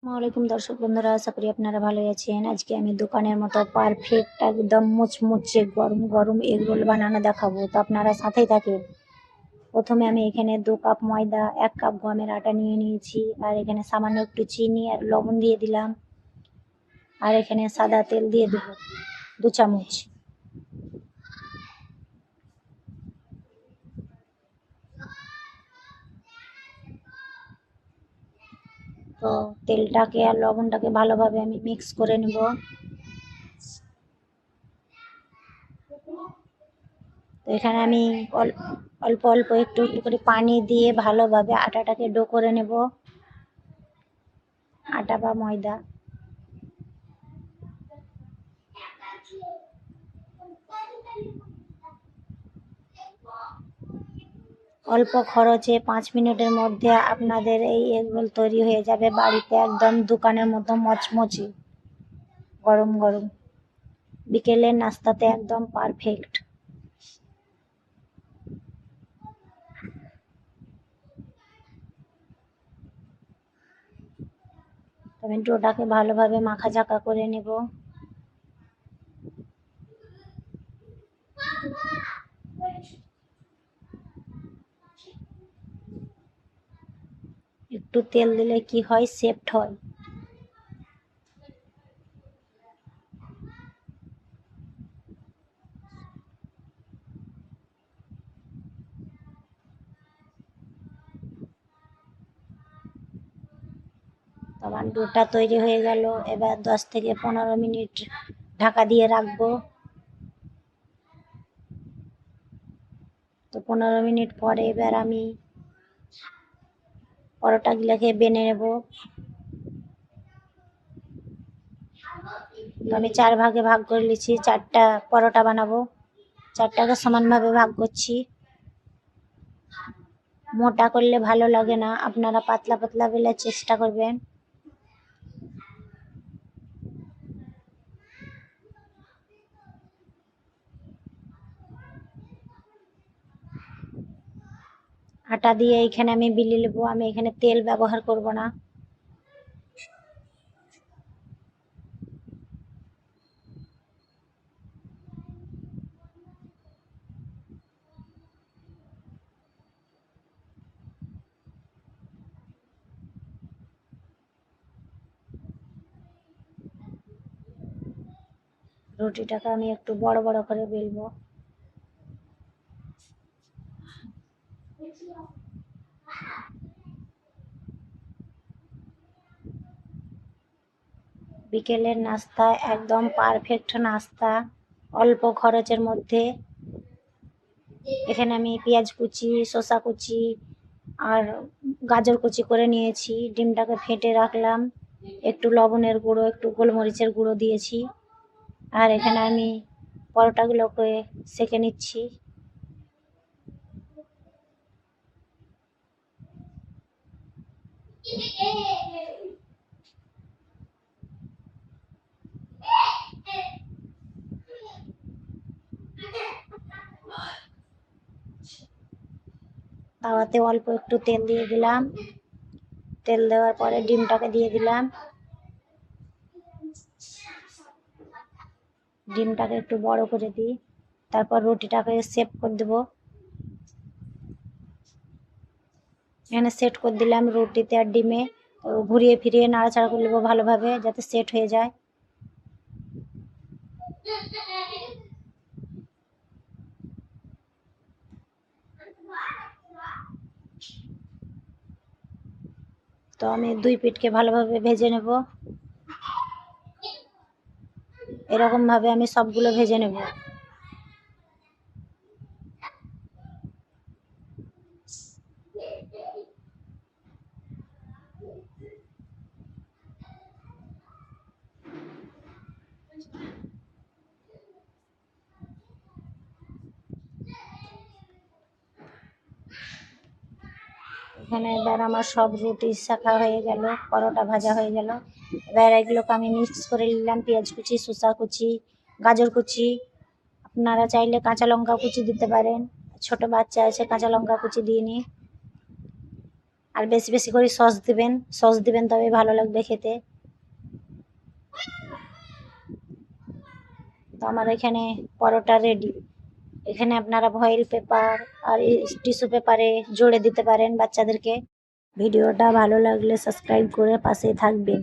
আসসালামাইকুম দর্শক বন্ধুরা, আশা করি আপনারা ভালোই আছেন। আজকে আমি দোকানের মতো পারফেক্ট একদম মুচমুচে গরম গরম এগ রোল বানানো দেখাবো, তো আপনারা সাথেই থাকেন। প্রথমে আমি এখানে 2 কাপ ময়দা, 1 কাপ গমের আটা নিয়ে নিয়েছি, আর এখানে সামান্য একটু চিনি আর লবণ দিয়ে দিলাম, আর এখানে সাদা তেল দিয়ে দেব 2 চামচ। তো তেলটাকে আর লবণটাকে ভালোভাবে আমি মিক্স করে নেব। তো এখানে আমি অল্প অল্প একটু একটু করে পানি দিয়ে ভালোভাবে আটাটাকে ডো করে নেব, আটা বা ময়দা। অল্প খরচে 5 মিনিটের মধ্যে আপনাদের এই এগ রোল তৈরি হয়ে যাবে বাড়িতে, একদম দোকানের মতো মচমচে গরম গরম। বিকেলের নাস্তাতে একদম পারফেক্ট। আমি ডোটাকে ভালোভাবে মাখাঝাকা করে নেব। একটু তেল দিলে কি হয়, সেফট হয়। আমার ডোটা তৈরি হয়ে গেল। এবার 10 থেকে 15 মিনিট ঢাকা দিয়ে রাখবো। তো 15 মিনিট পরে এবার আমি পরোটাগুলোকে বেনে নেব। তো আমি 4 ভাগে ভাগ করে নিয়েছি, 4টা পরোটা বানাবো। 4টাকে সমানভাবে ভাগ করছি। মোটা করলে ভালো লাগে না, আপনারা পাতলা পাতলা বেলার চেষ্টা করবেন। আটা দিয়ে এখানে আমি বিলি নেবো, আমি এখানে তেল ব্যবহার করব না। রুটিটাকে আমি একটু বড় বড় করে বেলবো। বিকেলের নাস্তা একদম পারফেক্ট নাস্তা, অল্প খরচের মধ্যে। এখানে আমি পেঁয়াজ কুচি, শসা কুচি আর গাজর কুচি করে নিয়েছি। ডিমটাকে ফেটে রাখলাম, একটু লবণের গুঁড়ো, একটু গোলমরিচের গুঁড়ো দিয়েছি। আর এখানে আমি পরোটাগুলোকে সেঁকে নিচ্ছি। তাওয়াতে অল্প একটু তেল দিয়ে দিলাম। তেল দেওয়ার পরে ডিমটাকে দিয়ে দিলাম। ডিমটাকে একটু বড় করে দিই, তারপর রুটিটাকে সেট করে দেবো। এখানে সেট করে দিলাম রুটিতে আর ডিমে। ঘুরিয়ে ফিরিয়ে নাড়াচাড়া করে নেবো ভালোভাবে, যাতে সেট হয়ে যায়। তো আমি 2 পিঠকে ভালোভাবে ভেজে নেব। এরকম ভাবে আমি সবগুলো ভেজে নেব। এখানে এবার আমার সব রুটি শাখা হয়ে গেল, পরোটা ভাজা হয়ে গেল। এবার এগুলোকে আমি মিক্স করে নিলাম, পেঁয়াজ কুচি, শসা কুচি, গাজর কুচি। আপনারা চাইলে কাঁচা লঙ্কা কুচি দিতে পারেন, ছোট বাচ্চা আছে কাঁচা লঙ্কা কুচি দিয়ে নিই। আর বেশি বেশি করে সস দিবেন তবে ভালো লাগবে খেতে। তো আমার এখানে পরোটা রেডি। এখানে আপনারা ফয়েল পেপার আর টিস্যু পেপারে জড়ে দিতে পারেন বাচ্চাদেরকে। ভিডিওটা ভালো লাগলে সাবস্ক্রাইব করে পাশে থাকবেন।